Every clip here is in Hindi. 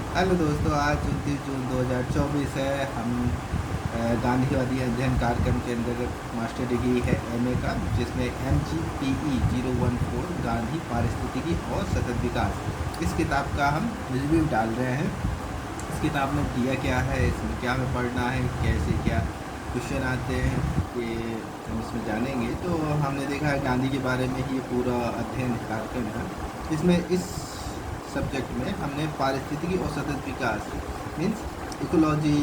हेलो दोस्तों, आज 29 जून 2024 है। हम गांधीवादी अध्ययन कार्यक्रम के अंतर्गत मास्टर डिग्री है एमए का, जिसमें MGPE 014 गांधी पारिस्थितिकी और सतत विकास इस किताब का हम रिव्यू डाल रहे हैं। इस किताब में दिया क्या है, इसमें क्या हमें पढ़ना है, कैसे क्या क्वेश्चन आते हैं, ये हम इसमें जानेंगे। तो हमने देखा है गांधी के बारे में ही पूरा अध्ययन कार्यक्रम है। इसमें इस सब्जेक्ट में हमने पारिस्थितिकी और सतत विकास मीन्स इकोलॉजी,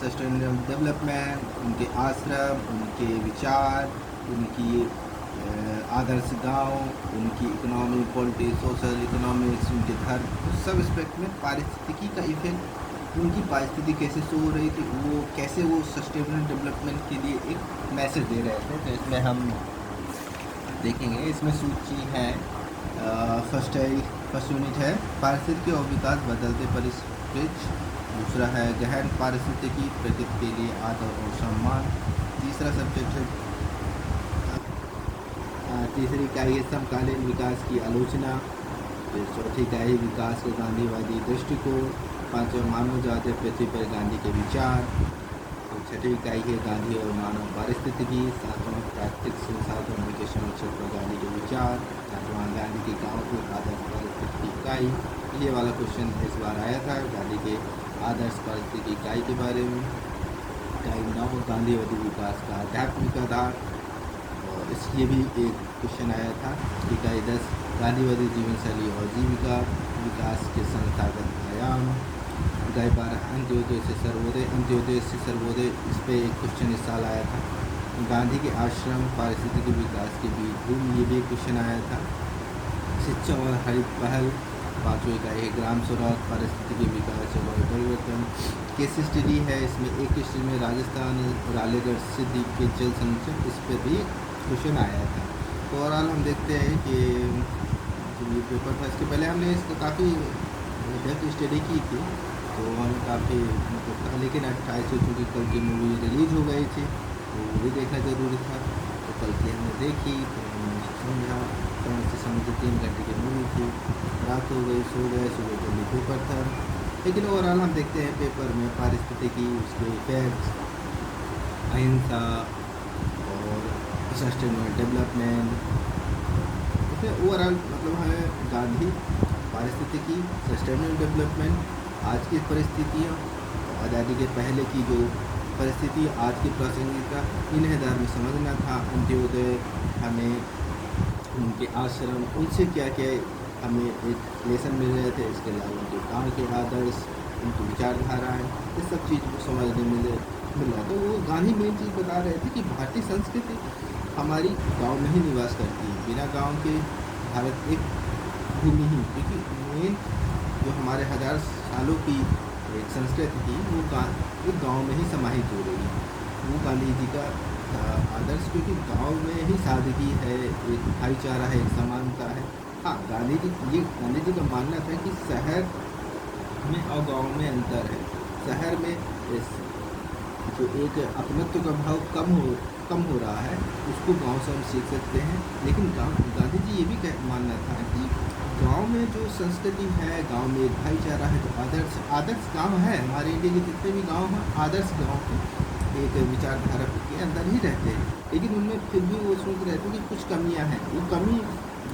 सस्टेनेबल डेवलपमेंट, उनके आश्रम, उनके विचार, उनकी आदर्श गांव, उनकी इकोनॉमी, पॉलिटिक्स, सोशल इकोनॉमिक्स, उनके धर्म, उस सब एस्पेक्ट में पारिस्थितिकी का इफेक्ट, उनकी पारिस्थितिकी कैसे शो हो रही थी, वो कैसे वो सस्टेनेबल डेवलपमेंट के लिए एक मैसेज दे रहे थे। तो इसमें हम देखेंगे, इसमें सूची है। फर्स्ट यूनिट है पारिस्थितिकी और विकास बदलते परिप्रेक्ष्य। दूसरा है गहन पारिस्थितिकी, प्रकृति के लिए आदर और सम्मान। तीसरा सब्जेक्ट है तीसरी इकाई है समकालीन विकास की आलोचना। फिर चौथी इकाई विकास का गांधीवादी दृष्टिकोण। पांचवा मानव जाति पृथ्वी पर गांधी के विचार। तो छठी इकाई है गांधी और मानव पारिस्थितिकी। सातवां प्राकृतिक संसाधनों के संरक्षण पर गांधी के विचार। आठवां गांधी के गाँव की आदर्श पारिस्थितिकी इकाई। ये वाला क्वेश्चन इस बार आया था गांधी के आदर्श पारिस्थितिकी इकाई के बारे में। इकाई 9 गांधीवादी विकास का आध्यात्मिक आधार, और इसलिए भी एक क्वेश्चन आया था। इकाई 10 गांधीवादी जीवन शैली और जीविका विकास के संस्थागत आयाम। इकाई 12 अंत्योदय से सर्वोदय, इस पर एक क्वेश्चन इस साल आया था। गांधी के आश्रम पारिस्थितिकी विकास के बीच भूमि, ये भी एक क्वेश्चन आया था। शिक्षा और हरित पहल। पाँचवीं इकाई है ग्राम स्वराज पारिस्थितिकी विकास और परिवर्तन। केस स्टडी है, इसमें एक स्टडी में राजस्थान रालेगढ़ सिद्धि के जल संरक्षण, इस पर भी क्वेश्चन आया था। तो ओवरऑल हम देखते हैं कि जो ये पेपर था, इसके पहले हमने इसका काफ़ी डेप्थ स्टडी की थी, तो हमें काफ़ी मतलब था। लेकिन 28 को चूँकि कल की मूवी रिलीज़ हो गई थी, तो वो भी देखना ज़रूरी था। तो कल की हमने देखी, तो हमने समझा, समझ से समझ 3 घंटे की मूवी थी। रात हो गई, सो गए, सुबह जल्दी पेपर था। लेकिन ओवरऑल हम देखते हैं पेपर में पारिस्थितिकी, उसके इफेक्ट्स, अहिंसा और सस्टेनेबल डेवलपमेंट। इसमें ओवरऑल मतलब हमें गांधी, पारिस्थितिकी, सस्टेनेबल डेवलपमेंट, आज की परिस्थितियाँ, आज़ादी के पहले की जो परिस्थिति, आज की प्रासंगिकता, इन्हें आधार में समझना था। अंत्योदय, हमें उनके आश्रम, उनसे क्या क्या हमें एक लेसन मिल रहे थे। इसके अलावा उनके गाँव के आदर्श, उनकी विचारधाराएँ, इस सब चीज़ को समझने मिल रहा। तो वो गांधी मेन चीज़ बता रहे थे कि भारतीय संस्कृति हमारी गांव में ही निवास करती है। बिना गांव के भारत एक भूमि ही, क्योंकि मेन जो हमारे हजार सालों की एक संस्कृति थी, वो गाँव में ही समाहित हो रही है। वो गांधी जी का आदर्श, क्योंकि गांव में ही सादगी है, एक भाईचारा है, एक समानता है। हाँ, गांधी जी का मानना था कि शहर में और गांव में अंतर है। शहर में जो एक अपनत्व का भाव कम हो रहा है, उसको गांव से हम सीख सकते हैं। लेकिन गांधी जी ये भी मानना था कि गांव में जो संस्कृति है, गांव में एक भाईचारा है, जो आदर्श गांव है, हमारे इंडिया के जितने भी गांव हैं, आदर्श गांव के एक विचारधारा के अंदर ही रहते हैं। लेकिन उनमें फिर भी वो सोच रहे थे कि कुछ कमियां हैं। वो कमी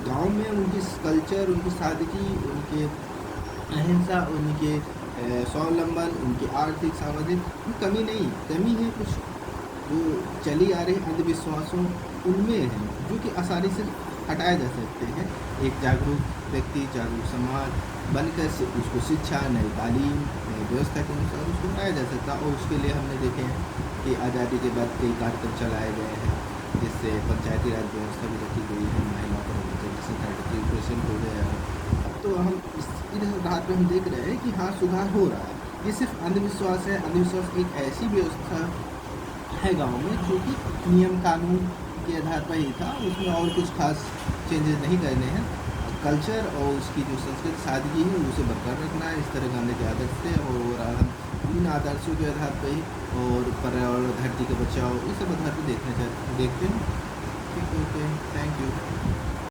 गांव में उनकी कल्चर, उनकी सादगी, उनके अहिंसा, उनके स्वावलंबन, उनकी आर्थिक सामाजिक कमी नहीं, कमी है कुछ जो चली आ रही अंधविश्वासों, उनमें है, जो कि आसानी से हटाए जा सकते हैं। एक जागरूक व्यक्ति, जागरूक समाज बनकर से उसको शिक्षा, नई तालीम, नई व्यवस्था के अनुसार उसको हटाया जा सकता है। और उसके लिए हमने देखे हैं कि आज़ादी के बाद कई कार्यक्रम चलाए गए हैं, जिससे पंचायती राज व्यवस्था भी रखी गई है, महिलाओं पर रिजर्वेशन 33% हो गया है। तो हम इस आधार पर हम देख रहे हैं कि हाँ, सुधार हो रहा है। ये सिर्फ अंधविश्वास है। अंधविश्वास एक ऐसी व्यवस्था है गांव में जो कि नियम कानून के आधार पर ही था, उसमें और कुछ खास चेंजेस नहीं करने हैं। कल्चर और उसकी जो संस्कृति सादगी है, उसे बरकरार रखना है। इस तरह गांधी के आदर्श थे, और हम इन आदर्शों के आधार पर ही और पर्यावरण, धरती का बचाव, इस सब आधार पर देखते हैं। ठीक, ओके, थैंक यू।